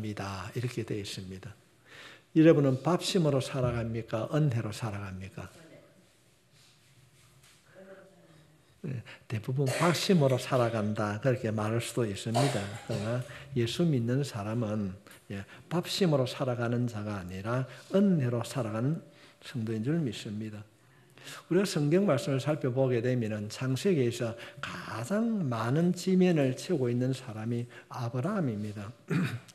살아갑니다. 이렇게 되어 있습니다. 여러분은 밥심으로 살아갑니까? 은혜로 살아갑니까? 대부분 밥심으로 살아간다 그렇게 말할 수도 있습니다. 그러나 예수 믿는 사람은 밥심으로 살아가는 자가 아니라 은혜로 살아가는 성도인 줄 믿습니다. 우리가 성경 말씀을 살펴보게 되면 창세기에서 가장 많은 지면을 채우고 있는 사람이 아브라함입니다.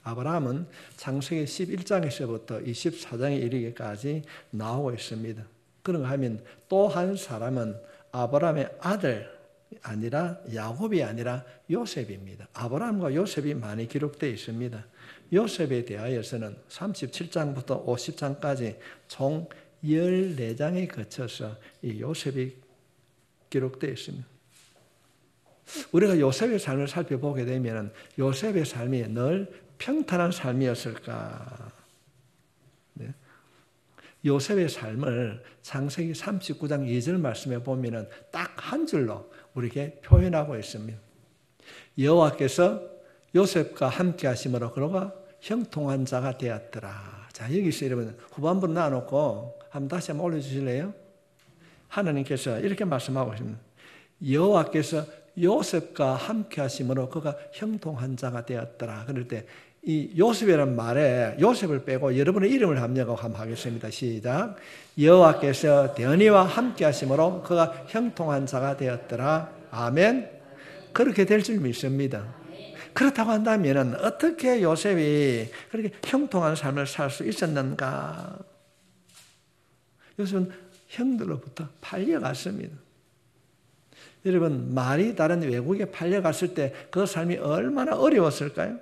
아브라함은 창세기 11장에서부터 24장에 이르기까지 나오고 있습니다. 그런가 하면 또 한 사람은 아브라함의 아들 아니라 야곱이 아니라 요셉입니다. 아브라함과 요셉이 많이 기록되어 있습니다. 요셉에 대하여서는 37장부터 50장까지 총 14장에 거쳐서 이 요셉이 기록되어 있습니다. 우리가 요셉의 삶을 살펴보게 되면 요셉의 삶이 늘 평탄한 삶이었을까? 네. 요셉의 삶을 창세기 39장 2절 말씀에 보면 딱 한 줄로 우리에게 표현하고 있습니다. 여호와께서 요셉과 함께 하심으로 그가 형통한 자가 되었더라. 자, 여기서 여러분 후반부를 놔놓고 한번 다시 한번 올려주실래요? 하나님께서 이렇게 말씀하고 있습니다. 여호와께서 요셉과 함께 하심으로 그가 형통한 자가 되었더라. 그럴 때 이 요셉이라는 말에 요셉을 빼고 여러분의 이름을 합력하고 한번 하겠습니다. 시작. 여호와께서 대언이와 함께 하심으로 그가 형통한 자가 되었더라. 아멘. 그렇게 될 줄 믿습니다. 그렇다고 한다면 어떻게 요셉이 그렇게 형통한 삶을 살 수 있었는가? 요셉은 형들로부터 팔려갔습니다. 여러분, 말이 다른 외국에 팔려갔을 때 그 삶이 얼마나 어려웠을까요?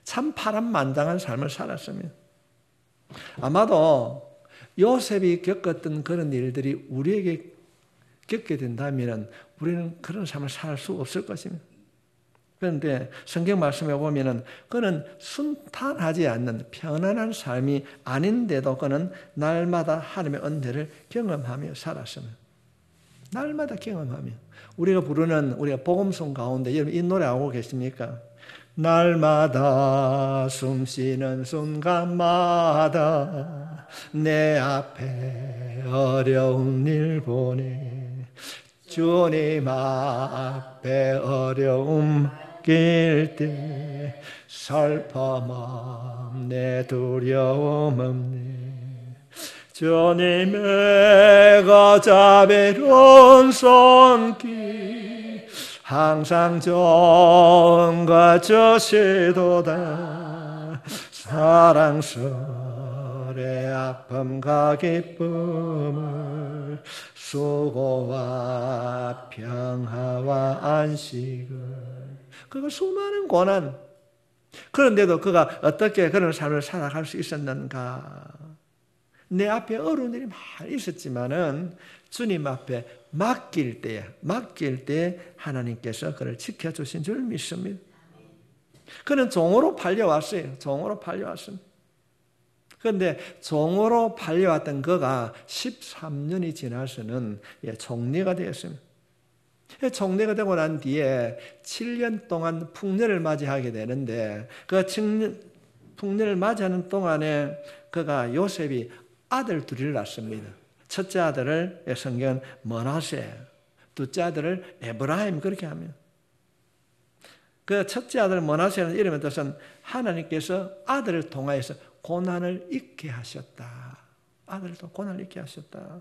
참 파란만장한 삶을 살았습니다. 아마도 요셉이 겪었던 그런 일들이 우리에게 겪게 된다면 우리는 그런 삶을 살 수 없을 것입니다. 그런데 성경 말씀에 보면 그는 순탄하지 않는 편안한 삶이 아닌데도 그는 날마다 하나님의 은혜를 경험하며 살았습니다. 날마다 경험하며. 우리가 부르는 우리가 복음송 가운데 여러분 이 노래 알고 계십니까? 날마다 숨쉬는 순간마다 내 앞에 어려운 일 보니 주님 앞에 어려움 길 때 슬퍼 내 두려움 없네. 주님의 가자비로운 손길 항상 정과 주시도다. 사랑스레 아픔과 기쁨을 수고와 평화와 안식을 그가 수많은 고난 그런데도 그가 어떻게 그런 삶을 살아갈 수 있었는가? 내 앞에 어려운 일이 많이 있었지만은 주님 앞에 맡길 때 하나님께서 그를 지켜주신 줄 믿습니다. 그는 종으로 팔려왔어요. 종으로 팔려왔습니다. 그런데 종으로 팔려왔던 그가 13년이 지나서는 총리가 되었습니다. 총리가 되고 난 뒤에 7년 동안 풍년을 맞이하게 되는데 그 풍년을 맞이하는 동안에 그가 요셉이 아들 둘을 낳습니다. 첫째 아들을 성경은 므낫세, 둘째 아들을 에브라임 그렇게 하면 그 첫째 아들 므낫세는 이름의 뜻은 하나님께서 아들을 통하여서 고난을 잊게 하셨다. 아들을 통해 고난을 잊게 하셨다.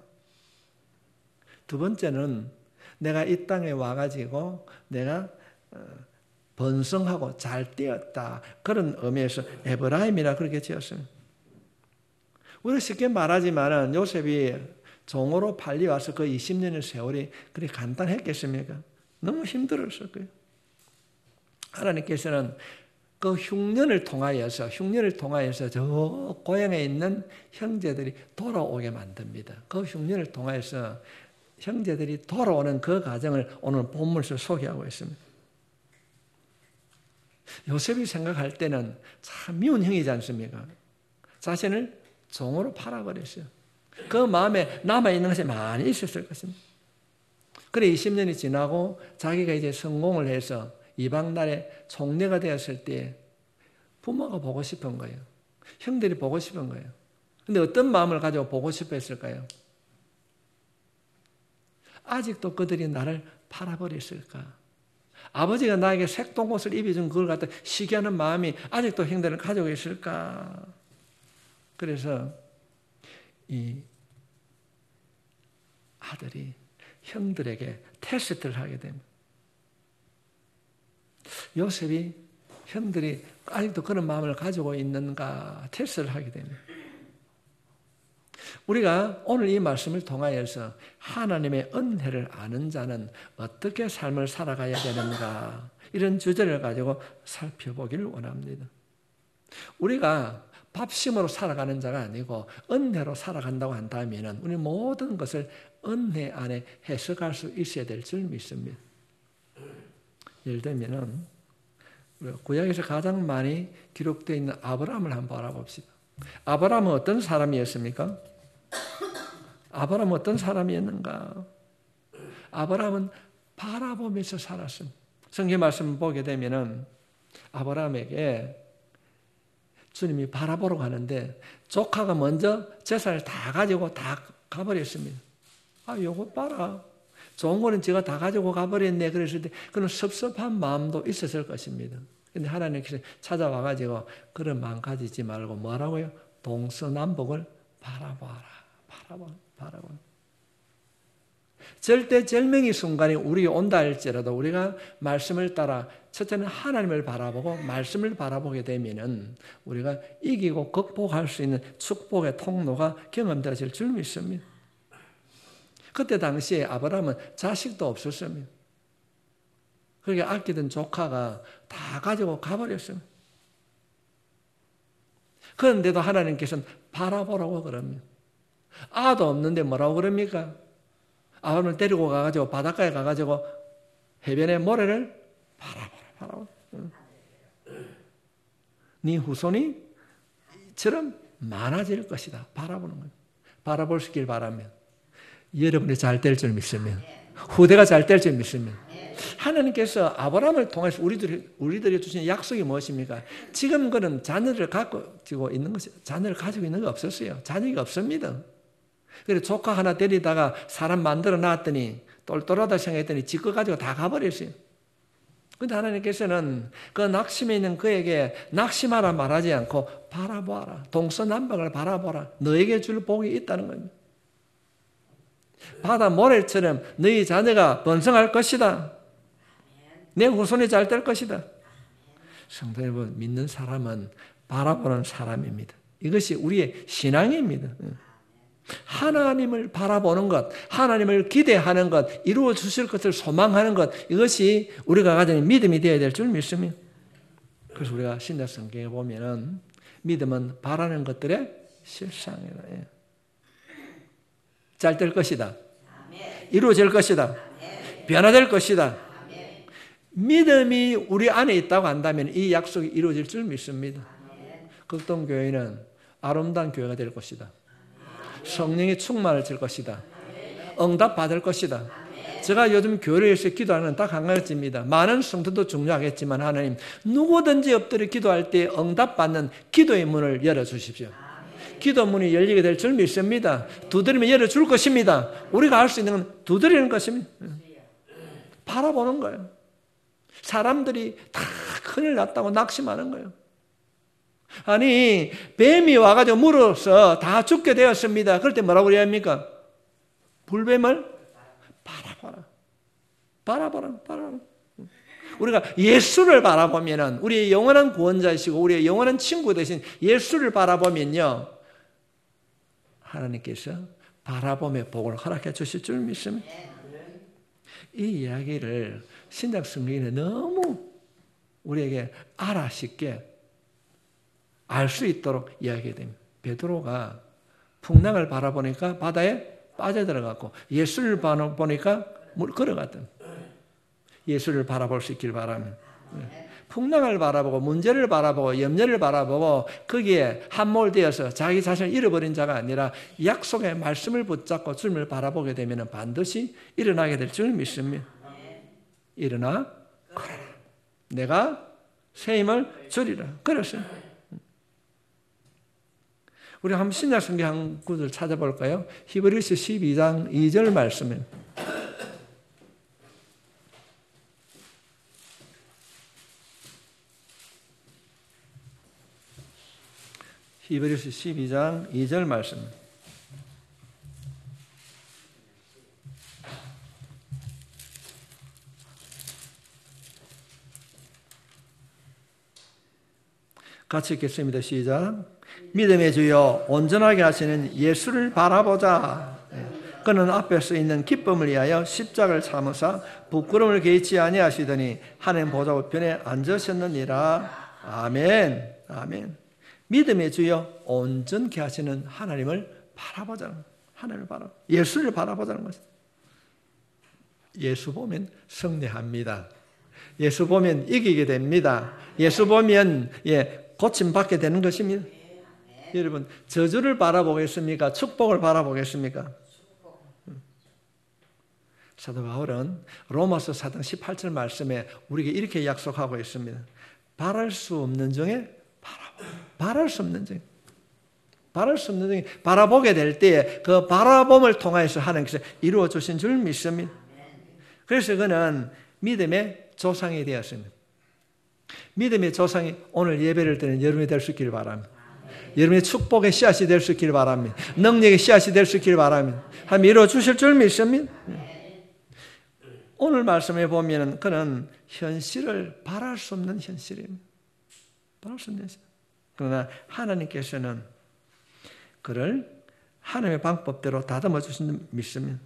두 번째는 내가 이 땅에 와가지고 내가 번성하고 잘 되었다. 그런 의미에서 에브라임이라 그렇게 지었습니다. 우리가 쉽게 말하지만 요셉이 종으로 팔려와서 그 20년의 세월이 그렇게 간단했겠습니까? 너무 힘들었을 거예요. 하나님께서는 그 흉년을 통하여서 저 고향에 있는 형제들이 돌아오게 만듭니다. 그 흉년을 통하여서 형제들이 돌아오는 그 과정을 오늘 본문에서 소개하고 있습니다. 요셉이 생각할 때는 참 미운 형이지 않습니까? 자신을 종으로 팔아버렸어요. 그 마음에 남아있는 것이 많이 있었을 것입니다. 그래 20년이 지나고 자기가 이제 성공을 해서 이방 나라의 총리가 되었을 때 부모가 보고 싶은 거예요. 형들이 보고 싶은 거예요. 근데 어떤 마음을 가지고 보고 싶어 했을까요? 아직도 그들이 나를 팔아버렸을까? 아버지가 나에게 색동옷을 입혀준 그걸 갖다 시기하는 마음이 아직도 형들은 가지고 있을까? 그래서 이 아들이 형들에게 테스트를 하게 됩니다. 요셉이 형들이 아직도 그런 마음을 가지고 있는가 테스트를 하게 됩니다. 우리가 오늘 이 말씀을 통하여서 하나님의 은혜를 아는 자는 어떻게 삶을 살아가야 되는가 이런 주제를 가지고 살펴보기를 원합니다. 우리가 밥심으로 살아가는 자가 아니고 은혜로 살아간다고 한다면 우리 모든 것을 은혜 안에 해석할 수 있어야 될 줄 믿습니다. 예를 들면 구약에서 가장 많이 기록되어 있는 아브라함을 한번 바라봅시다. 아브라함은 어떤 사람이었습니까? 아브라함은 어떤 사람이었는가? 아브라함은 바라보면서 살았습니다. 성경 말씀을 보게 되면 아브라함에게 주님이 바라보러 가는데 조카가 먼저 제사를 다 가지고 다 가버렸습니다. 아, 요거 봐라. 좋은 거는 제가 다 가지고 가버렸네. 그랬을 때 그런 섭섭한 마음도 있었을 것입니다. 근데 하나님께서 찾아와가지고 그런 마음 가지지 말고 뭐라고요? 동서남북을 바라봐라. 바라봐. 절대절명의 순간이 우리에게 온다 할지라도 우리가 말씀을 따라 첫째는 하나님을 바라보고 말씀을 바라보게 되면은 우리가 이기고 극복할 수 있는 축복의 통로가 경험되어질 줄 믿습니다. 그때 당시에 아브라함은 자식도 없었습니다. 그렇게 아끼던 조카가 다 가지고 가버렸습니다. 그런데도 하나님께서는 바라보라고 그럽니다. 아도 없는데 뭐라고 그럽니까? 아브라함을 데리고 가가지고 바닷가에 가가지고 해변의 모래를 바라보라. 네 후손이 이처럼 많아질 것이다. 바라보는 거예요. 바라볼 수 있길 바라면 여러분이 잘 될 줄 믿으면 후대가 잘 될 줄 믿으면 하나님께서 아브라함을 통해서 우리들이 주신 약속이 무엇입니까? 지금 그는 자녀를 가지고 있는 것이 자녀를 가지고 있는 게 없었어요. 자녀가 없습니다. 그래서 조카 하나 데리다가 사람 만들어 놨더니 똘똘하다 생각했더니 지 거 가지고 다 가버렸어요. 그런데 하나님께서는 그 낙심에 있는 그에게 낙심하라 말하지 않고 바라보아라. 동서남북을 바라보라. 너에게 줄 복이 있다는 겁니다. 바다 모래처럼 너희 자녀가 번성할 것이다. 내 후손이 잘 될 것이다. 성도 여러분, 믿는 사람은 바라보는 사람입니다. 이것이 우리의 신앙입니다. 하나님을 바라보는 것, 하나님을 기대하는 것, 이루어 주실 것을 소망하는 것, 이것이 우리가 가진 믿음이 되어야 될 줄 믿습니다. 그래서 우리가 신약 성경에 보면은 믿음은 바라는 것들의 실상이다. 잘 될 것이다. 이루어질 것이다. 변화될 것이다. 믿음이 우리 안에 있다고 한다면 이 약속이 이루어질 줄 믿습니다. 극동교회는 아름다운 교회가 될 것이다. 성령이 충만을 줄 것이다. 응답 받을 것이다. 제가 요즘 교회에서 기도하는 딱 한 가지입니다. 많은 성도도 중요하겠지만 하나님 누구든지 엎드려 기도할 때 응답 받는 기도의 문을 열어주십시오. 기도 문이 열리게 될 줄 믿습니다. 두드리면 열어줄 것입니다. 우리가 할 수 있는 건 두드리는 것입니다. 바라보는 거예요. 사람들이 다 큰일 났다고 낙심하는 거예요. 아니 뱀이 와가지고 물어서 다 죽게 되었습니다. 그럴 때 뭐라고 해야 합니까? 불뱀을 바라봐라. 우리가 예수를 바라보면은 우리의 영원한 구원자이시고 우리의 영원한 친구 되신 예수를 바라보면요 하나님께서 바라봄의 복을 허락해 주실 줄 믿습니다. 이 이야기를 신약 성경에 너무 우리에게 알아 쉽게 알 수 있도록 이야기해야 됩니다. 베드로가 풍랑을 바라보니까 바다에 빠져들어갔고 예수를 바라보니까 물 걸어갔던 예수를 바라볼 수 있길 바랍니다. 풍랑을 바라보고 문제를 바라보고 염려를 바라보고 거기에 함몰되어서 자기 자신을 잃어버린 자가 아니라 약속의 말씀을 붙잡고 주님을 바라보게 되면 반드시 일어나게 될 줄 믿습니다. 일어나 거라. 내가 새 힘을 주리라. 그랬어요. 우리 한번 신약성경 한 구절 찾아볼까요? 히브리서 12장 2절 말씀입니다. 히브리서 12장 2절 말씀. 같이 읽겠습니다. 시작. 믿음의 주여 온전하게 하시는 예수를 바라보자. 그는 앞에서 있는 기쁨을 위하여 십자가를 참으사 부끄러움을 개의치 아니하시더니 하나님 보좌 우편에 앉으셨느니라. 아멘. 아멘. 믿음의 주여 온전케 하시는 하나님을 바라보자는, 하나님을 예수를 바라보자는 것입니다. 예수 보면 승리합니다. 예수 보면 이기게 됩니다. 예수 보면 고침받게 되는 것입니다. 여러분, 저주를 바라보겠습니까? 축복을 바라보겠습니까? 사도 바울은 로마서 4장 18절 말씀에 우리에게 이렇게 약속하고 있습니다. 바랄 수 없는 중에 바랄 수 없는 중에 바라보게 될 때에 그 바라봄을 통하여서 하나님께서 이루어 주신 줄 믿습니다. 그래서 그는 믿음의 조상이 되었습니다. 믿음의 조상이 오늘 예배를 드리는 여러분이 될 수 있기를 바랍니다. 여러분의 축복의 씨앗이 될 수 있기를 바랍니다. 능력의 씨앗이 될 수 있기를 바랍니다. 하나님 이루어 주실 줄 믿습니다. 오늘 말씀에 보면 그는 현실을 바랄 수 없는 현실입니다. 바랄 수 없는 현실. 그러나 하나님께서는 그를 하나님의 방법대로 다듬어 주신 줄 믿습니다.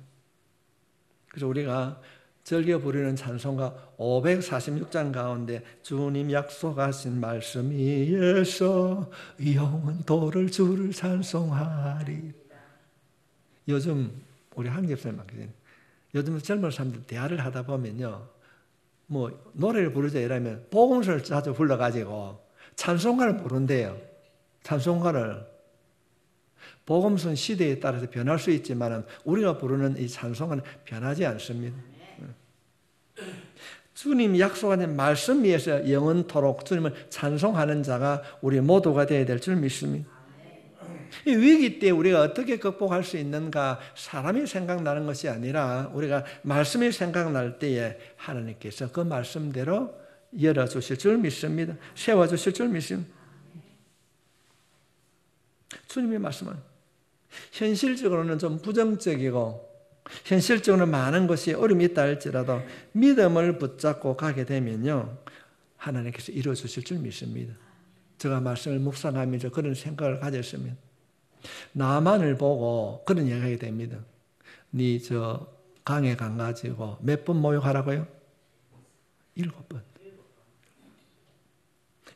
그래서 우리가 즐겨 부르는 찬송가 546장 가운데 주님 약속하신 말씀 위에서 영원토를 주를 찬송하리. 요즘 우리 한집사님 요즘 젊은 사람들 대화를 하다 보면요, 뭐 노래를 부르자 이러면 복음서를 자주 불러가지고 찬송가를 부른대요. 찬송가를. 복음서는 시대에 따라서 변할 수 있지만 우리가 부르는 이 찬송가는 변하지 않습니다. 주님이 약속하신 말씀 위에서 영원토록 주님을 찬송하는 자가 우리 모두가 되어야 될 줄 믿습니다. 이 위기 때 우리가 어떻게 극복할 수 있는가, 사람이 생각나는 것이 아니라 우리가 말씀이 생각날 때에 하나님께서 그 말씀대로 열어주실 줄 믿습니다. 세워주실 줄 믿습니다. 주님의 말씀은 현실적으로는 좀 부정적이고 현실적으로는 많은 것이 어려움이 있다 할지라도 믿음을 붙잡고 가게 되면요, 하나님께서 이루어주실 줄 믿습니다. 제가 말씀을 묵상하면서 그런 생각을 가졌습니다. 나만을 보고 그런 이야기가 됩니다. 네 저 강에 가가지고 몇 번 목욕하라고요? 7번.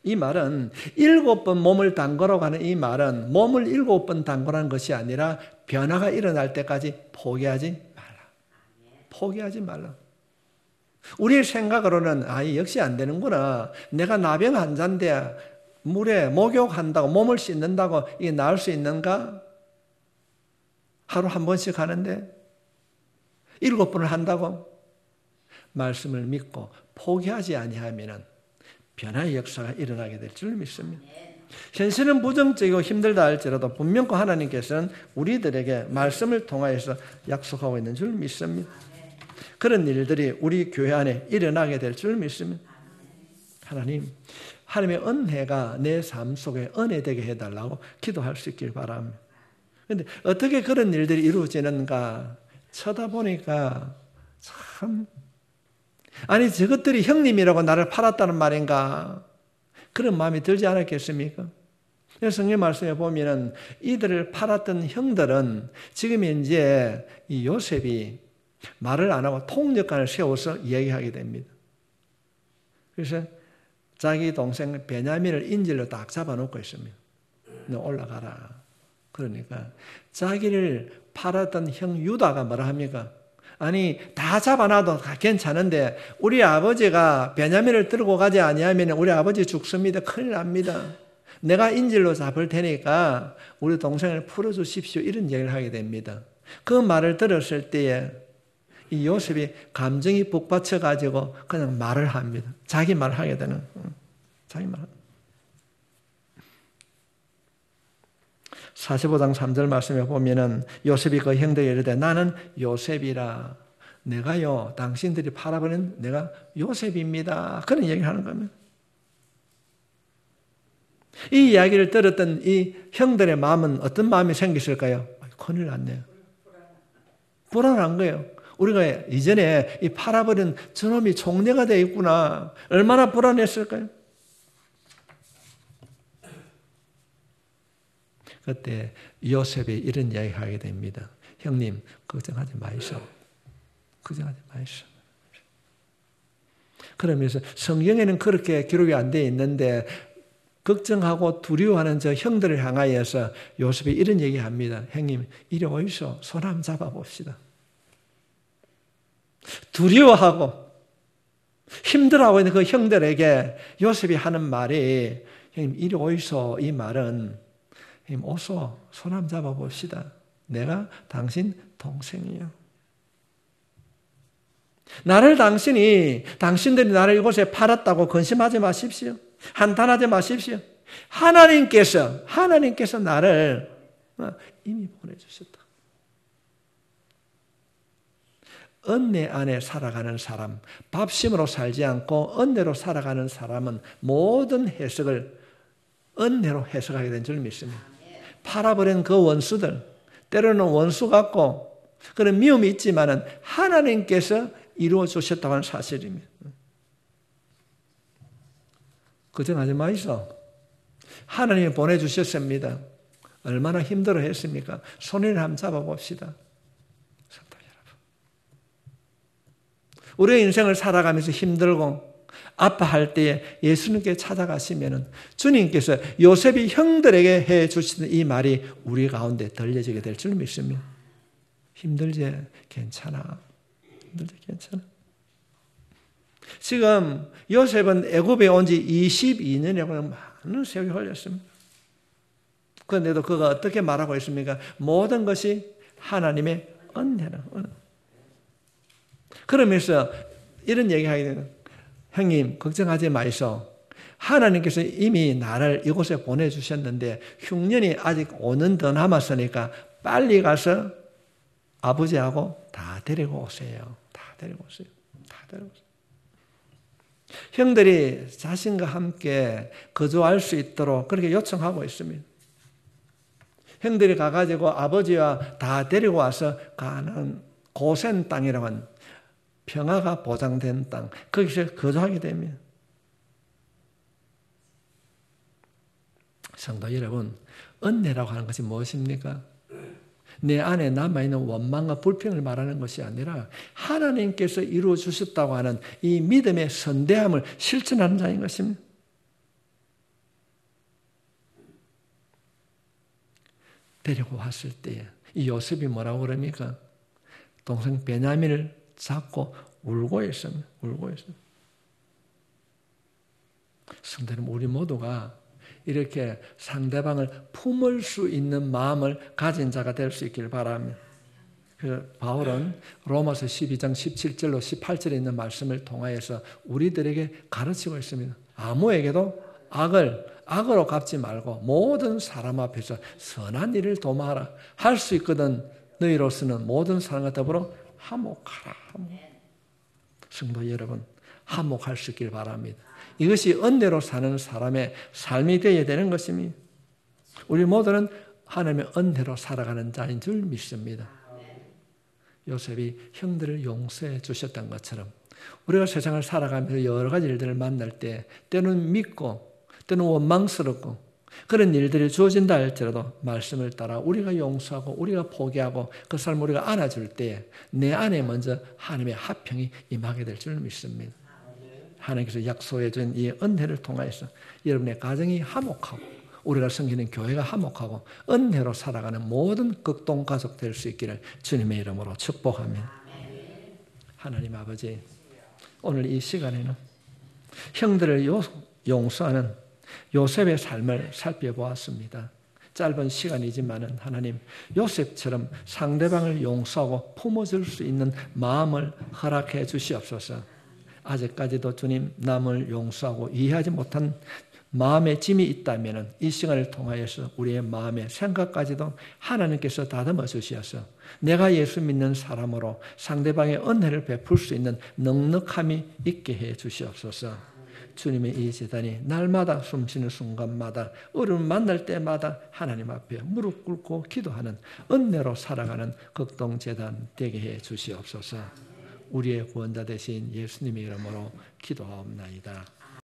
이 말은 7번 몸을 담그라고 하는 이 말은 몸을 7번 담그라는 것이 아니라 변화가 일어날 때까지 포기하지 말라. 포기하지 말라. 우리의 생각으로는 역시 안 되는구나. 내가 나병 환자인데 물에 목욕한다고 몸을 씻는다고 이게 나을 수 있는가? 하루 한 번씩 하는데 7번을 한다고? 말씀을 믿고 포기하지 아니하면 변화의 역사가 일어나게 될 줄 믿습니다. 현실은 부정적이고 힘들다 할지라도 분명히 하나님께서는 우리들에게 말씀을 통하여서 약속하고 있는 줄 믿습니다. 그런 일들이 우리 교회 안에 일어나게 될 줄 믿습니다. 하나님, 하나님의 은혜가 내 삶 속에 은혜되게 해달라고 기도할 수 있길 바랍니다. 그런데 어떻게 그런 일들이 이루어지는가 쳐다보니까 참, 아니 저것들이 형님이라고 나를 팔았다는 말인가, 그런 마음이 들지 않았겠습니까? 성경 말씀에 보면은 이들을 팔았던 형들은 지금 이제 이 요셉이 말을 안 하고 통역관을 세워서 이야기하게 됩니다. 그래서 자기 동생 베냐민을 인질로 딱 잡아놓고 있습니다. 너 올라가라. 그러니까 자기를 팔았던 형 유다가 뭐라 합니까? 아니 다 잡아놔도 다 괜찮은데 우리 아버지가 베냐민을 들고 가지 아니하면 우리 아버지 죽습니다. 큰일 납니다. 내가 인질로 잡을 테니까 우리 동생을 풀어주십시오. 이런 얘기를 하게 됩니다. 그 말을 들었을 때에 이 요셉이 감정이 북받쳐가지고 그냥 말을 합니다. 자기 말을 하게 되는. 자기 말. 45장 3절 말씀에 보면은 요셉이 그 형들에게 이르되 나는 요셉이라. 내가요 당신들이 팔아버린 내가 요셉입니다. 그런 얘기를 하는 겁니다. 이 이야기를 들었던 이 형들의 마음은 어떤 마음이 생겼을까요? 큰일 났네요. 불안한 거예요. 우리가 이전에 이 팔아버린 저놈이 종려가 되어 있구나. 얼마나 불안했을까요? 그때 요셉이 이런 이야기 하게 됩니다. 형님, 걱정하지 마이소. 걱정하지 마이소. 그러면서 성경에는 그렇게 기록이 안 되어 있는데 걱정하고 두려워하는 저 형들을 향하여서 요셉이 이런 얘기합니다. 형님, 이리 오이소. 손 한번 잡아봅시다. 두려워하고 힘들어하고 있는 그 형들에게 요셉이 하는 말이 형님, 이리 오이소. 이 말은 형님, 오소. 손 한번 잡아봅시다. 내가 당신 동생이요. 당신들이 나를 이곳에 팔았다고 근심하지 마십시오. 한탄하지 마십시오. 하나님께서 나를 이미 보내주셨다. 은혜 안에 살아가는 사람, 밥심으로 살지 않고 은혜로 살아가는 사람은 모든 해석을 은혜로 해석하게 된 줄 믿습니다. 팔아버린 그 원수들, 때로는 원수 같고 그런 미움이 있지만은 하나님께서 이루어 주셨다고 하는 사실입니다. 걱정하지 마이소. 하나님이 보내주셨습니다. 얼마나 힘들어 했습니까? 손을 한번 잡아봅시다. 성도 여러분, 우리의 인생을 살아가면서 힘들고 아파할 때에 예수님께 찾아가시면은 주님께서 요셉이 형들에게 해 주시는 이 말이 우리 가운데 들려지게 될 줄 믿습니다. 힘들지? 괜찮아. 힘들지? 괜찮아. 지금 요셉은 애굽에 온 지 22년이라고 많은 세월이 흘렸습니다. 그런데도 그가 어떻게 말하고 있습니까? 모든 것이 하나님의 은혜는. 그러면서 이런 얘기하게 되는, 형님 걱정하지 마이소. 하나님께서 이미 나를 이곳에 보내주셨는데 흉년이 아직 5년 더 남았으니까 빨리 가서 아버지하고 다 데리고 오세요. 다 데리고 오세요. 다 데리고 오세요. 형들이 자신과 함께 거주할 수 있도록 그렇게 요청하고 있습니다. 형들이 가가지고 아버지와 다 데리고 와서 가나안 고센 땅이라고 하는 평화가 보장된 땅, 거기서 거주하게 됩니다. 성도 여러분, 은혜라고 하는 것이 무엇입니까? 내 안에 남아있는 원망과 불평을 말하는 것이 아니라 하나님께서 이루어 주셨다고 하는 이 믿음의 선대함을 실천하는 자인 것입니다. 데리고 왔을 때 이 요셉이 뭐라고 그럽니까? 동생 베냐민을 잡고 울고 있습니다. 울고 있습니다. 성도님, 우리 모두가 이렇게 상대방을 품을 수 있는 마음을 가진 자가 될 수 있길 바랍니다. 바울은 로마서 12장 17절로 18절에 있는 말씀을 통하여서 우리들에게 가르치고 있습니다. 아무에게도 악으로 갚지 말고 모든 사람 앞에서 선한 일을 도모하라. 할 수 있거든 너희로서는 모든 사람과 더불어 화목하라. 성도 여러분, 화목할 수 있길 바랍니다. 이것이 은혜로 사는 사람의 삶이 되어야 되는 것입니다. 우리 모두는 하나님의 은혜로 살아가는 자인 줄 믿습니다. 요셉이 형들을 용서해 주셨던 것처럼 우리가 세상을 살아가면서 여러 가지 일들을 만날 때 때는 믿고 때는 원망스럽고 그런 일들이 주어진다 할지라도 말씀을 따라 우리가 용서하고 우리가 포기하고 그 사람을 우리가 안아줄 때 내 안에 먼저 하나님의 화평이 임하게 될 줄 믿습니다. 하나님께서 약속해 준 이 은혜를 통하여서 여러분의 가정이 화목하고 우리가 섬기는 교회가 화목하고 은혜로 살아가는 모든 극동 가족 될 수 있기를 주님의 이름으로 축복합니다. 하나님 아버지, 오늘 이 시간에는 형들을 용서하는 요셉의 삶을 살펴보았습니다. 짧은 시간이지만은 하나님, 요셉처럼 상대방을 용서하고 품어줄 수 있는 마음을 허락해 주시옵소서. 아직까지도 주님 남을 용서하고 이해하지 못한 마음의 짐이 있다면 이 시간을 통하여서 우리의 마음의 생각까지도 하나님께서 다듬어 주셔서 내가 예수 믿는 사람으로 상대방의 은혜를 베풀 수 있는 넉넉함이 있게 해 주시옵소서. 주님의 이 제단이 날마다 숨쉬는 순간마다 어려움을 만날 때마다 하나님 앞에 무릎 꿇고 기도하는 은혜로 살아가는 극동제단 되게 해 주시옵소서. 우리의 구원자 되신 예수님의 이름으로 기도하옵나이다.